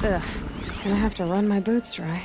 Ugh, gonna have to run my boots dry.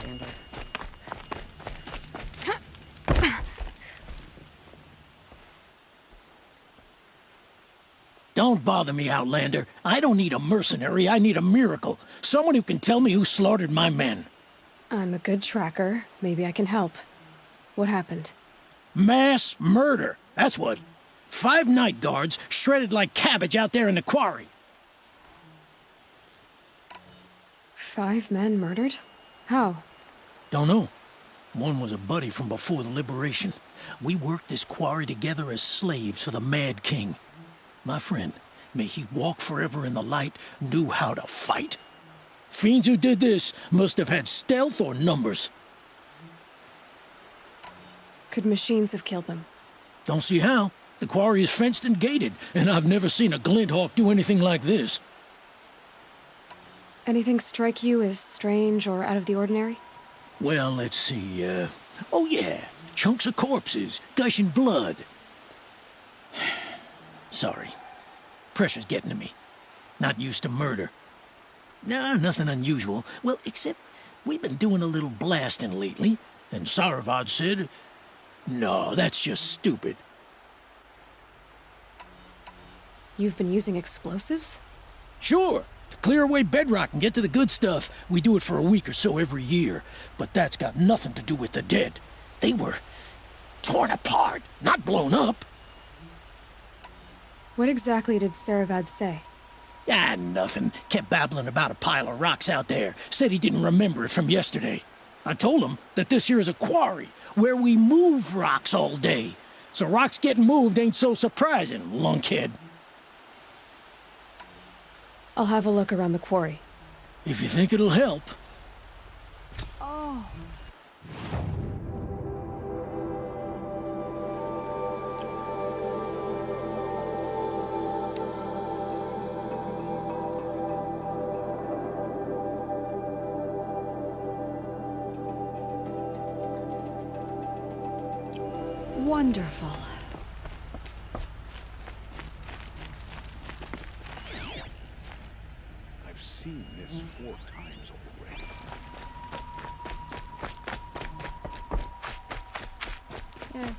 bystander. Don't bother me, Outlander. I don't need a mercenary, I need a miracle. Someone who can tell me who slaughtered my men. I'm a good tracker. Maybe I can help. What happened? Mass murder, that's what. 5 night guards shredded like cabbage out there in the quarry. 5 men murdered? How? Don't know. One was a buddy from before the liberation. We worked this quarry together as slaves for the Mad King. My friend, may he walk forever in the light, knew how to fight. Fiends who did this must have had stealth or numbers. Could machines have killed them? Don't see how. The quarry is fenced and gated, and I've never seen a Glinthawk do anything like this. Anything strike you as strange or out of the ordinary? Well, let's see, oh yeah, chunks of corpses, gushing blood. Sorry. Pressure's getting to me. Not used to murder. Nah, nothing unusual. Well, except we've been doing a little blasting lately, and Saravad said, no, that's just stupid. You've been using explosives? Sure, to clear away bedrock and get to the good stuff, we do it for a week or so every year. But that's got nothing to do with the dead. They were torn apart, not blown up. What exactly did Saravad say? Ah, nothing. Kept babbling about a pile of rocks out there. Said he didn't remember it from yesterday. I told him that this here is a quarry, where we move rocks all day. So rocks getting moved ain't so surprising, lunkhead. I'll have a look around the quarry. If you think it'll help. Oh. Wonderful. I've seen this 4 times already. Yeah.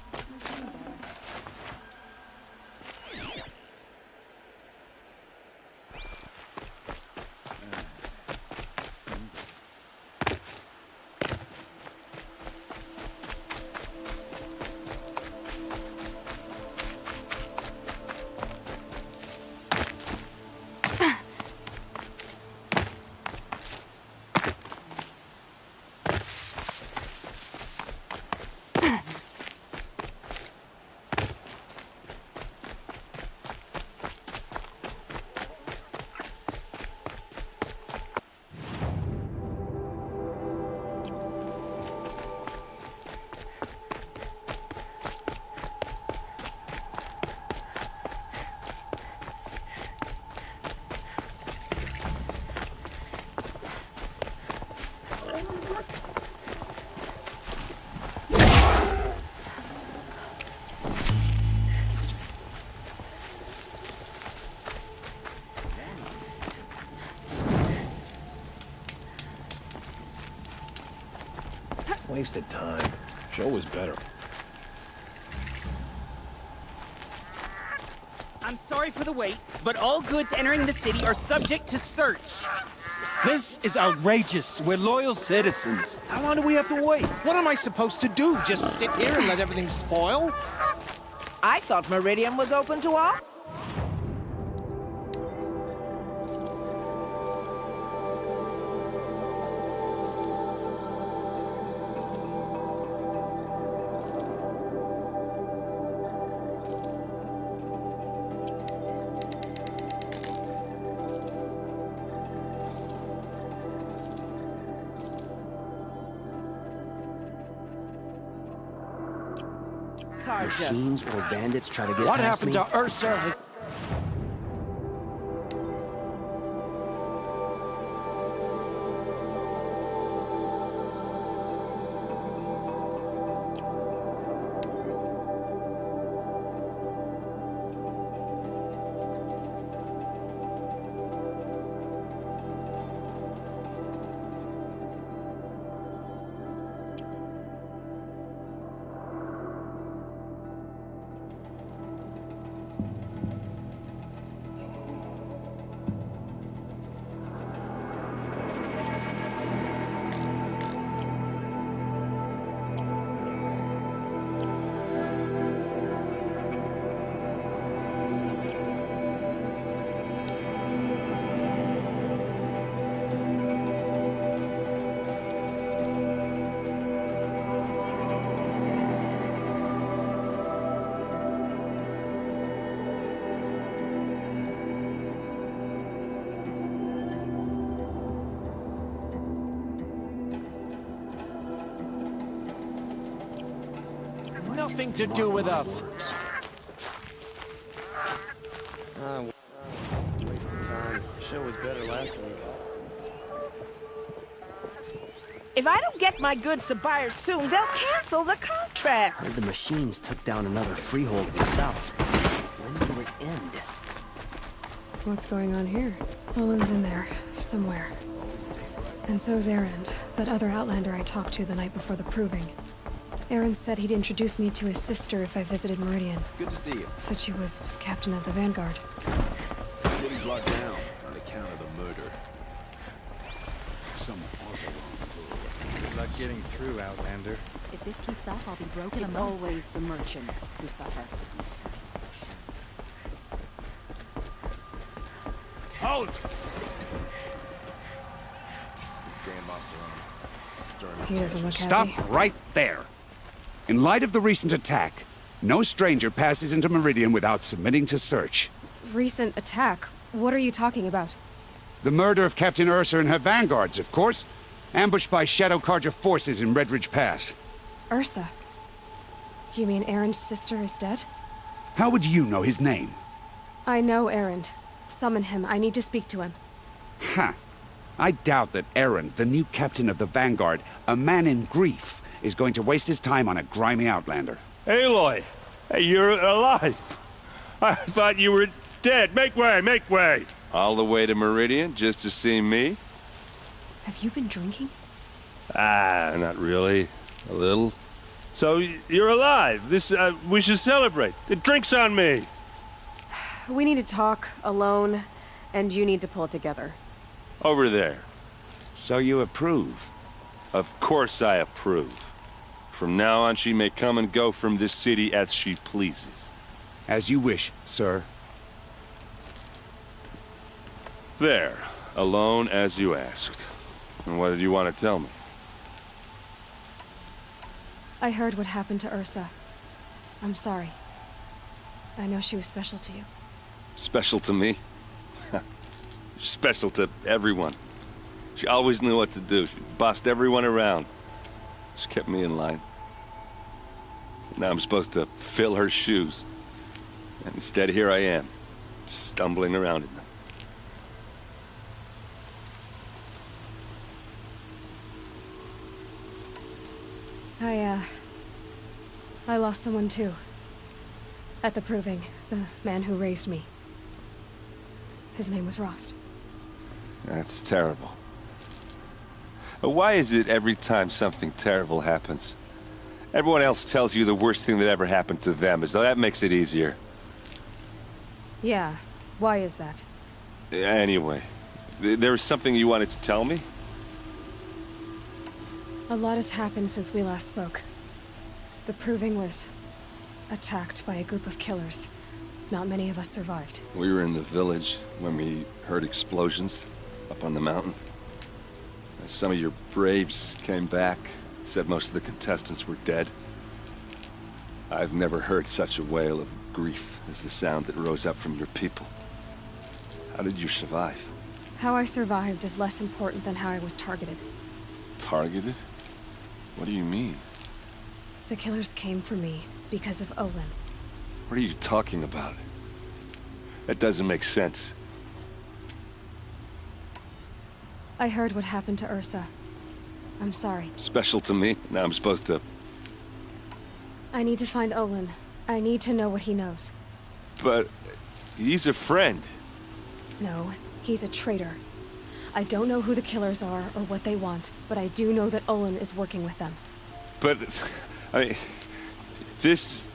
Wasted time. Show was better. I'm sorry for the wait, but all goods entering the city are subject to search. This is outrageous. We're loyal citizens. How long do we have to wait? What am I supposed to do? Just sit here and let everything spoil? I thought Meridian was open to all. Machines or bandits try to get What past happened me? to Ursa? nothing to do with us. Waste of time. Show was better last week. If I don't get my goods to buyers soon, they'll cancel the contract. Heard the machines took down another freehold in the south. When will it end? What's going on here? Olin's in there, somewhere. And so's Erend, that other Outlander I talked to the night before the proving. Erend said he'd introduce me to his sister if I visited Meridian. Good to see you. Said she was captain of the Vanguard. The city's locked down on account of the murder. Some Good luck getting through, Outlander. If this keeps up, I'll be broken. It's always the merchants who suffer. Hold! He doesn't look Stop happy. right there. In light of the recent attack, no stranger passes into Meridian without submitting to search. Recent attack? What are you talking about? The murder of Captain Ursa and her vanguards, of course. Ambushed by Shadow Carja forces in Redridge Pass. Ursa? You mean Erend's sister is dead? How would you know his name? I know Erend. Summon him. I need to speak to him. Ha! I doubt that Erend, the new captain of the Vanguard, a man in grief, is going to waste his time on a grimy outlander. Aloy! Hey, you're alive! I thought you were dead. Make way, make way! All the way to Meridian just to see me? Have you been drinking? Ah, not really. A little. So, you're alive. We should celebrate. The drink's on me! We need to talk, alone, and you need to pull it together. Over there. So you approve? Of course I approve. From now on, she may come and go from this city as she pleases. As you wish, sir. There. Alone as you asked. And what did you want to tell me? I heard what happened to Ursa. I'm sorry. I know she was special to you. Special to me? Special to everyone. She always knew what to do. She bossed everyone around. She kept me in line. Now I'm supposed to fill her shoes. And instead, here I am, stumbling around in them. I lost someone too. At the proving, the man who raised me. His name was Rost. That's terrible. But why is it every time something terrible happens, everyone else tells you the worst thing that ever happened to them, as though that makes it easier? Yeah, why is that? Anyway, there was something you wanted to tell me? A lot has happened since we last spoke. The proving was attacked by a group of killers. Not many of us survived. We were in the village when we heard explosions up on the mountain. Some of your braves came back, said most of the contestants were dead. I've never heard such a wail of grief as the sound that rose up from your people. How did you survive? How I survived is less important than how I was targeted. Targeted? What do you mean? The killers came for me because of Olin. What are you talking about? That doesn't make sense. I heard what happened to Ursa. I'm sorry. Special to me? Now I'm supposed to... I need to find Olin. I need to know what he knows. But... he's a friend. No, he's a traitor. I don't know who the killers are or what they want, but I do know that Olin is working with them. But... I mean... this...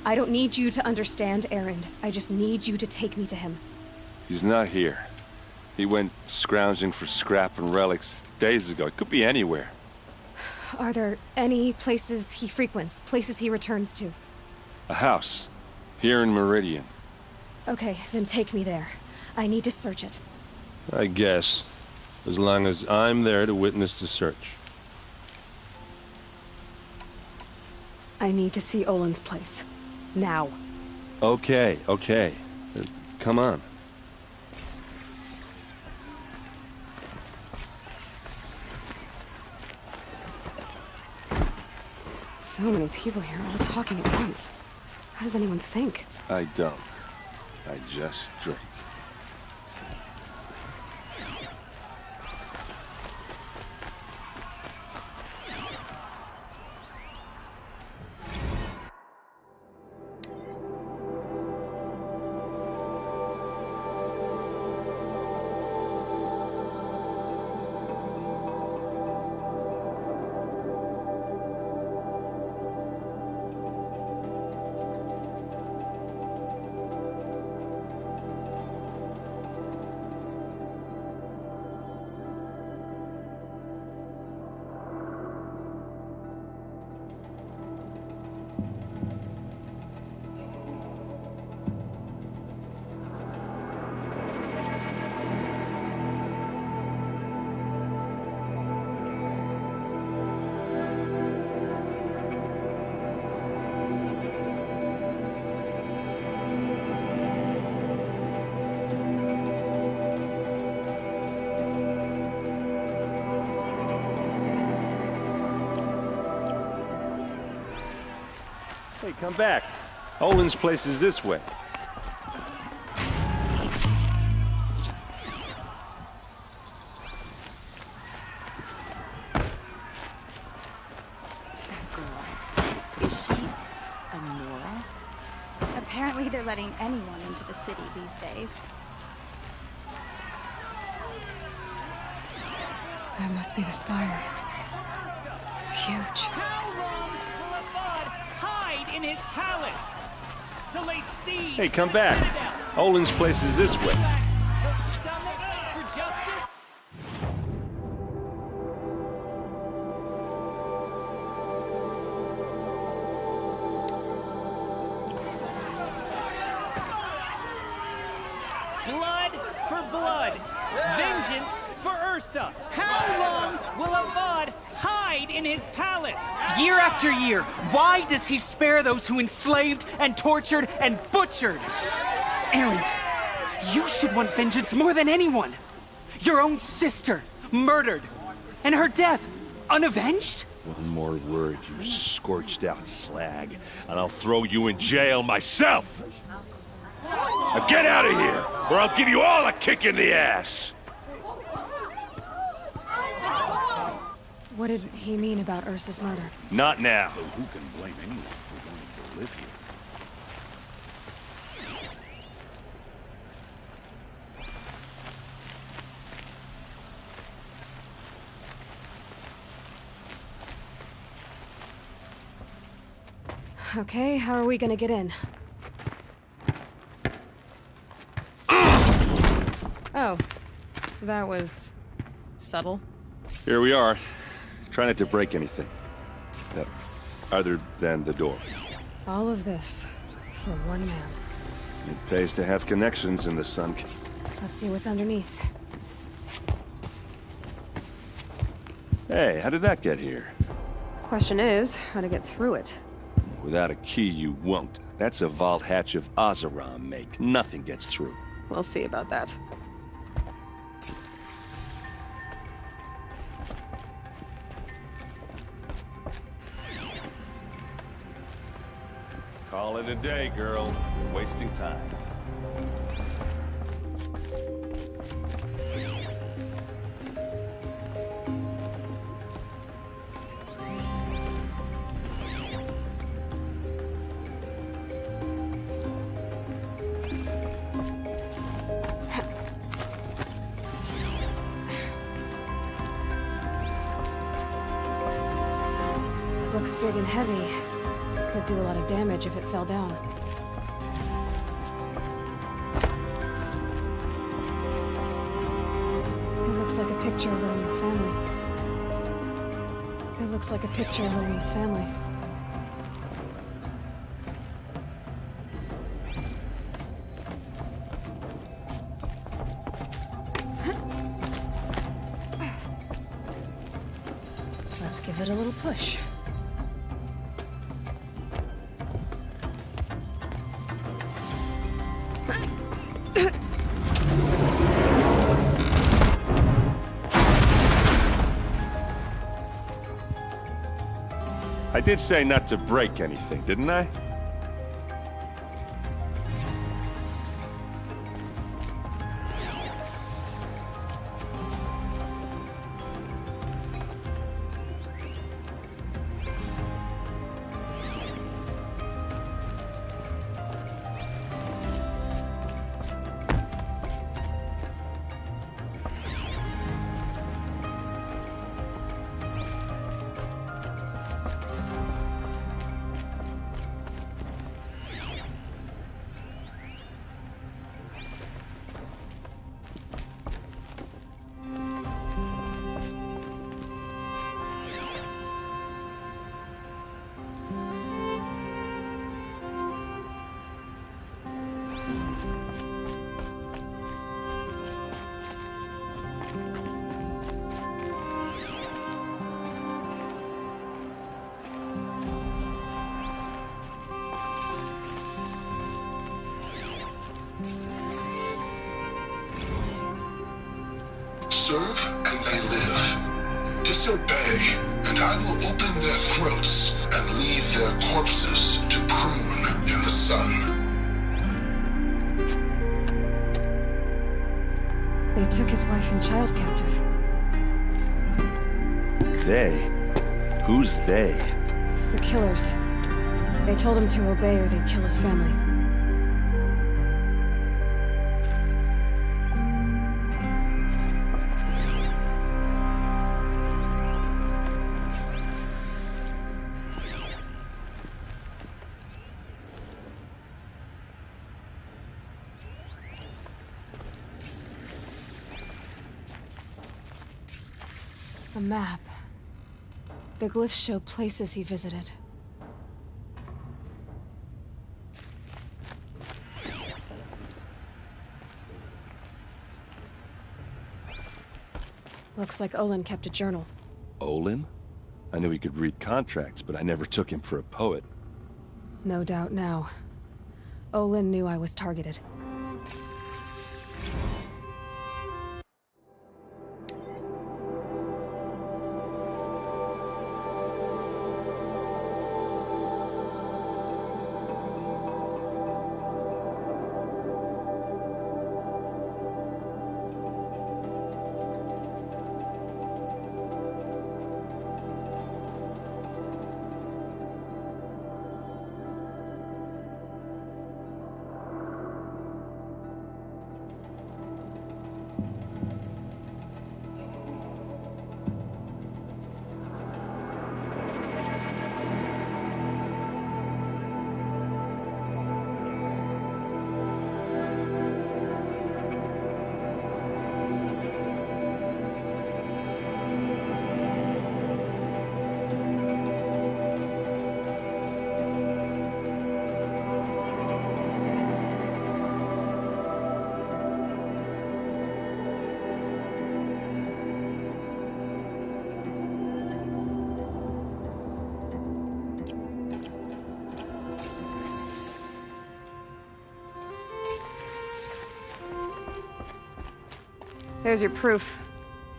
I don't need you to understand, Erend. I just need you to take me to him. He's not here. He went scrounging for scrap and relics days ago. It could be anywhere. Are there any places he frequents, places he returns to? A house. Here in Meridian. Okay, then take me there. I need to search it. I guess. As long as I'm there to witness the search. I need to see Olin's place. Now. Okay. Come on. So many people here, all talking at once. How does anyone think? I don't. I just drink. Hey, come back. Olin's place is this way. Is she a Nora? Apparently they're letting anyone into the city these days. That must be the spire. It's huge. How long will Avad hide in his palace? Till they siege Hey, come the back. citadel? Olin's place is this way. Her stomach for justice? Blood for blood. Vengeance for Ursa. How long will Avad hide in his palace? Year after year, why does he spare those who enslaved and tortured and butchered? Erend, you should want vengeance more than anyone. Your own sister, murdered, and her death, unavenged? One more word, you scorched out slag, and I'll throw you in jail myself! Now get out of here, or I'll give you all a kick in the ass! What did he mean about Ursa's murder? Not now. Who can blame anyone for wanting to live here? Okay, how are we gonna get in? Oh, that was subtle. Here we are. Try not to break anything. Other than the door. All of this for one man. It pays to have connections in the sun. Let's see what's underneath. Hey, how did that get here? Question is, how to get through it. Without a key, you won't. That's a vault hatch of Azeram make. Nothing gets through. We'll see about that. Call it a day, girl. You're wasting time. Looks big and heavy. Could do a lot of damage if it fell down. It looks like a picture of Roland's family. It looks like a picture of Roland's family. Let's give it a little push. I did say not to break anything, didn't I? Serve and they live. Disobey, and I will open their throats and leave their corpses to prune in the sun. They took his wife and child captive. They? Who's they? The killers. They told him to obey or they'd kill his family. A map. The glyphs show places he visited. Looks like Olin kept a journal. Olin? I knew he could read contracts, but I never took him for a poet. No doubt now. Olin knew I was targeted. There's your proof.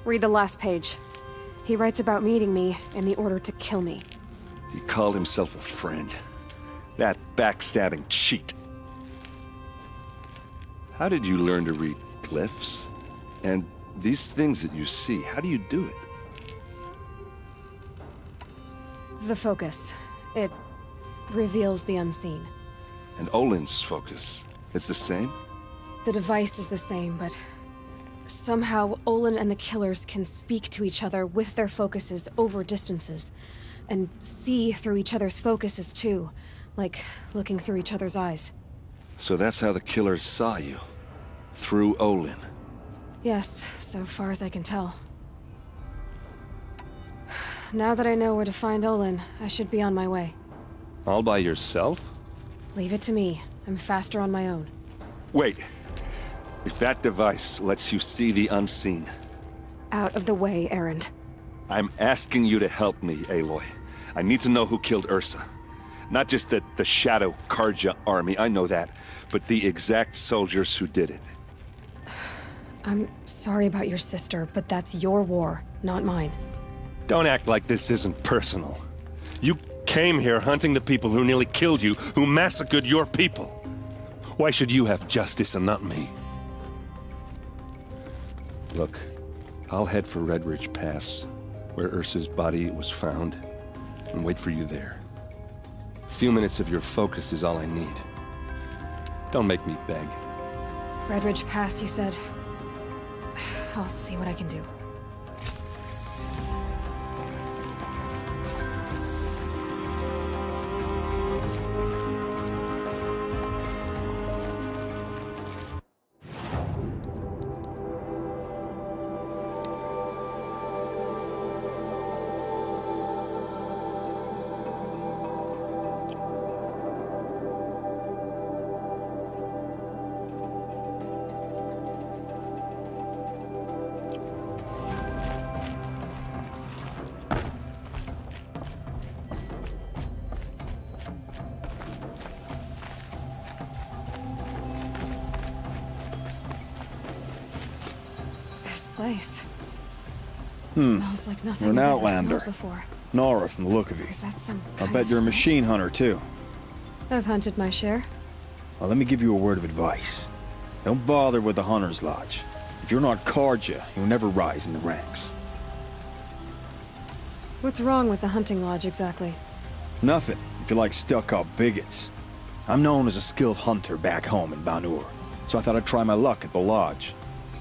Read the last page. He writes about meeting me in the order to kill me. He called himself a friend. That backstabbing cheat. How did you learn to read glyphs? And these things that you see, how do you do it? The focus. It reveals the unseen. And Olin's focus, it's the same? The device is the same, but somehow Olin and the killers can speak to each other with their focuses over distances. And see through each other's focuses too. Like looking through each other's eyes. So that's how the killers saw you? Through Olin? Yes, so far as I can tell. Now that I know where to find Olin, I should be on my way. All by yourself? Leave it to me. I'm faster on my own. Wait. If that device lets you see the unseen... Out of the way, Erend. I'm asking you to help me, Aloy. I need to know who killed Ursa. Not just the Shadow Karja army, I know that, but the exact soldiers who did it. I'm sorry about your sister, but that's your war, not mine. Don't act like this isn't personal. You came here hunting the people who nearly killed you, who massacred your people. Why should you have justice and not me? Look, I'll head for Red Ridge Pass, where Ursa's body was found, and wait for you there. A few minutes of your focus is all I need. Don't make me beg. Red Ridge Pass, you said. I'll see what I can do. Place. Smells like nothing You're an I've ever outlander. smelled before. Nora from the look of you. Is that some I kind bet of you're a spice? machine hunter, too. I've hunted my share. Well, let me give you a word of advice. Don't bother with the Hunter's Lodge. If you're not Karja, you'll never rise in the ranks. What's wrong with the hunting lodge exactly? Nothing, if you like stuck-up bigots. I'm known as a skilled hunter back home in Banur, so I thought I'd try my luck at the lodge.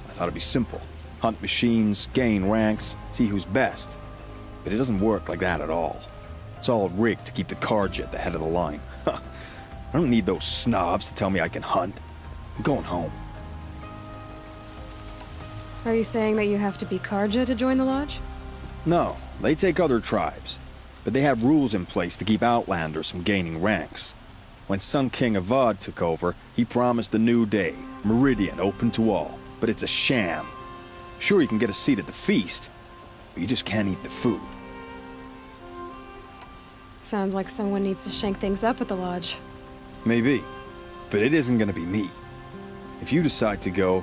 I thought it'd be simple. Hunt machines, gain ranks, see who's best. But it doesn't work like that at all. It's all rigged to keep the Karja at the head of the line. I don't need those snobs to tell me I can hunt. I'm going home. Are you saying that you have to be Karja to join the lodge? No, they take other tribes. But they have rules in place to keep outlanders from gaining ranks. When Sun King Avad took over, he promised a new day, Meridian open to all. But it's a sham. Sure, you can get a seat at the feast, but you just can't eat the food. Sounds like someone needs to shank things up at the lodge. Maybe, but it isn't gonna be me. If you decide to go,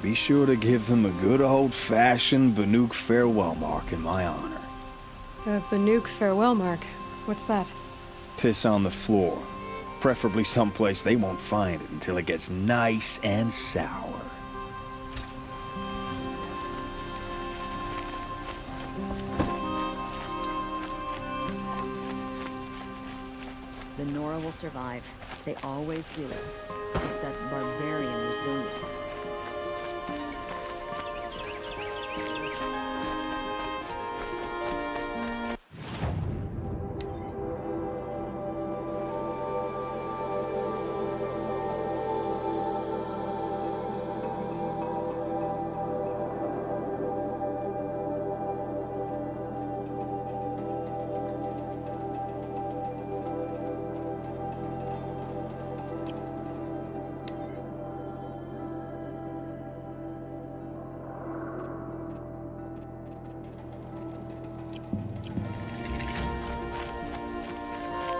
be sure to give them a good old-fashioned Banuk farewell mark in my honor. A Banuk farewell mark. What's that? Piss on the floor. Preferably someplace they won't find it until it gets nice and sour. The Nora will survive. They always do. It's that barbarian resilience.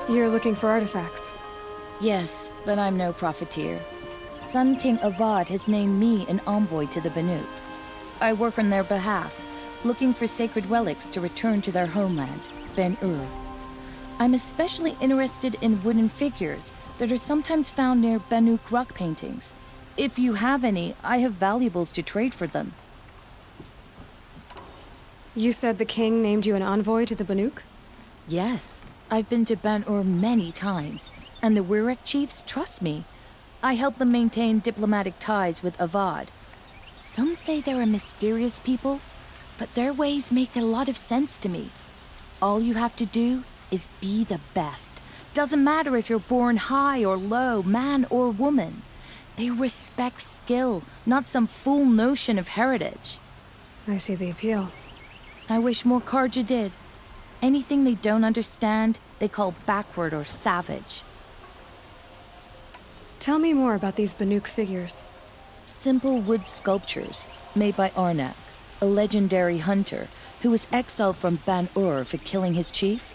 You're looking for artifacts. Yes, but I'm no profiteer. Sun King Avad has named me an envoy to the Banuk. I work on their behalf, looking for sacred relics to return to their homeland, Ben-Ur. I'm especially interested in wooden figures that are sometimes found near Banuk rock paintings. If you have any, I have valuables to trade for them. You said the king named you an envoy to the Banuk? Yes. I've been to Ben-Ur many times, and the Wirek chiefs trust me. I help them maintain diplomatic ties with Avad. Some say they're a mysterious people, but their ways make a lot of sense to me. All you have to do is be the best. Doesn't matter if you're born high or low, man or woman. They respect skill, not some fool notion of heritage. I see the appeal. I wish more Karja did. Anything they don't understand, they call backward or savage. Tell me more about these Banuk figures. Simple wood sculptures made by Arnak, a legendary hunter who was exiled from Ban-Ur for killing his chief.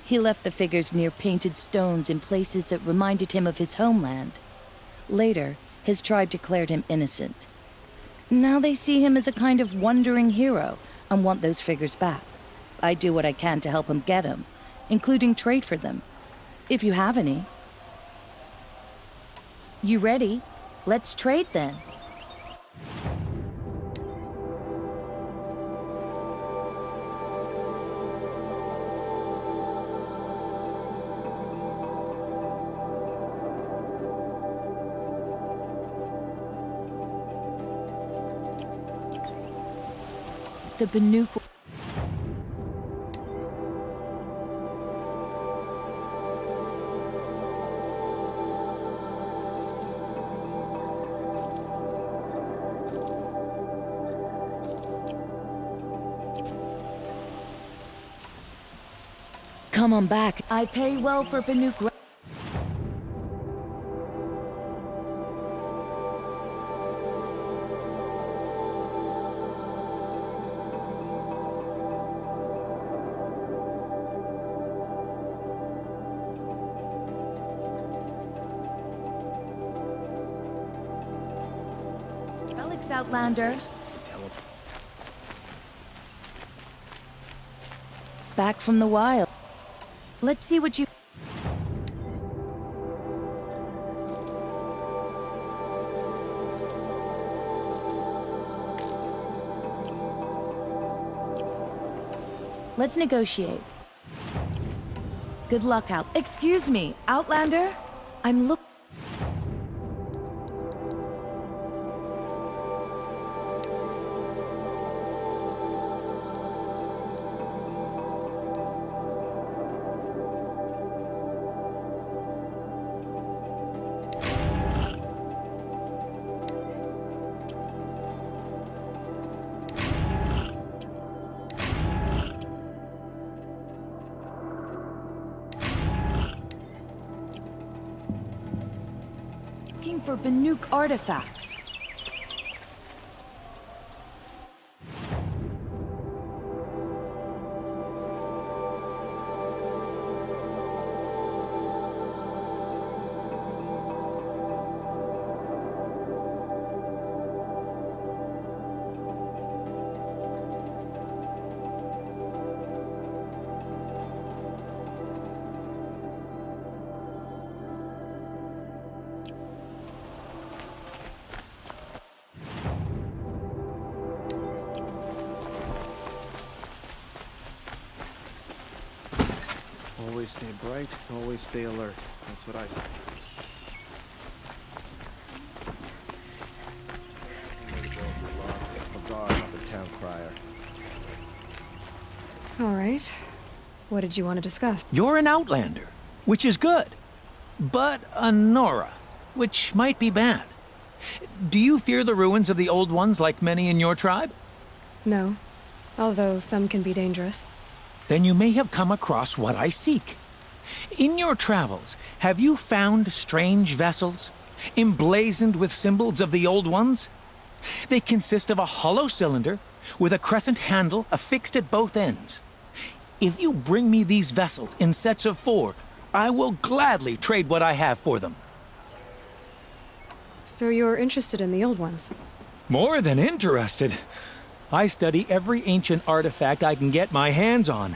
He left the figures near painted stones in places that reminded him of his homeland. Later, his tribe declared him innocent. Now they see him as a kind of wandering hero and want those figures back. I do what I can to help him get them, including trade for them, if you have any. You ready? Let's trade then. The Banuk. Come on back. I pay well for Banuk. Alex Outlander. Back from the wild. Let's see what you... Let's negotiate. Good luck, Excuse me, Outlander? I'm look... Looking for Banuk artifacts. Always stay bright, always stay alert. That's what I say. A guard, not the town crier. All right. What did you want to discuss? You're an outlander, which is good. But a Nora, which might be bad. Do you fear the ruins of the old ones like many in your tribe? No. Although some can be dangerous. Then you may have come across what I seek. In your travels, have you found strange vessels, emblazoned with symbols of the old ones? They consist of a hollow cylinder with a crescent handle affixed at both ends. If you bring me these vessels in sets of 4, I will gladly trade what I have for them. So you're interested in the old ones? More than interested. I study every ancient artifact I can get my hands on.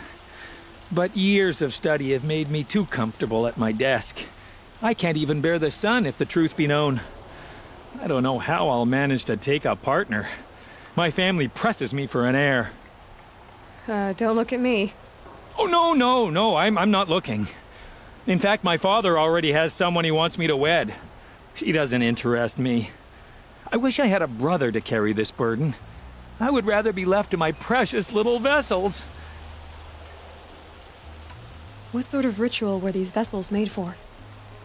But years of study have made me too comfortable at my desk. I can't even bear the sun, if the truth be known. I don't know how I'll manage to take a partner. My family presses me for an heir. Don't look at me. Oh, no, I'm not looking. In fact, my father already has someone he wants me to wed. She doesn't interest me. I wish I had a brother to carry this burden. I would rather be left to my precious little vessels. What sort of ritual were these vessels made for?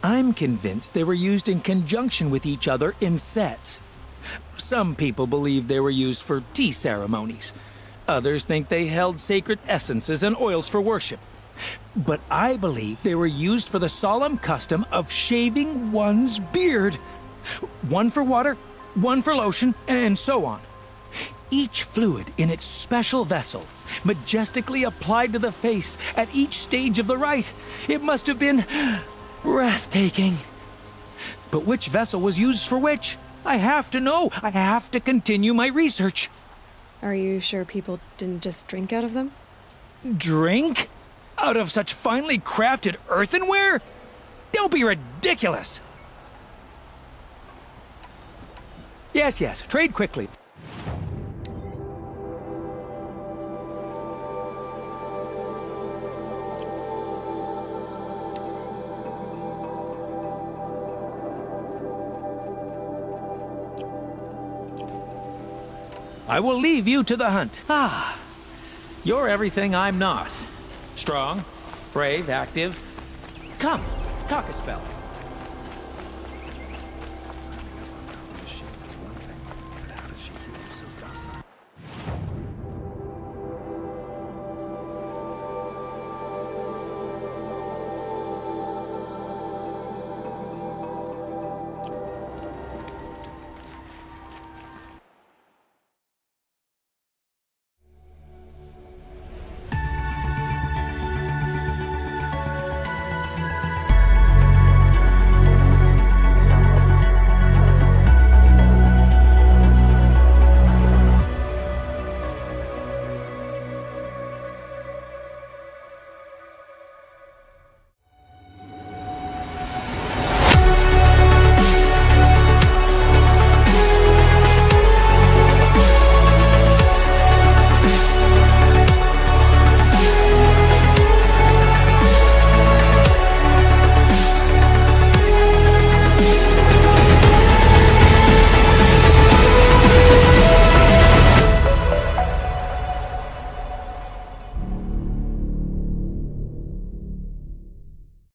I'm convinced they were used in conjunction with each other in sets. Some people believe they were used for tea ceremonies. Others think they held sacred essences and oils for worship. But I believe they were used for the solemn custom of shaving one's beard. One for water, one for lotion, and so on. Each fluid in its special vessel, majestically applied to the face at each stage of the rite. It must have been breathtaking. But which vessel was used for which? I have to know. I have to continue my research. Are you sure people didn't just drink out of them? Drink? Out of such finely crafted earthenware? Don't be ridiculous! Yes, yes, trade quickly. I will leave you to the hunt. Ah, you're everything I'm not. Strong, brave, active. Come, talk a spell.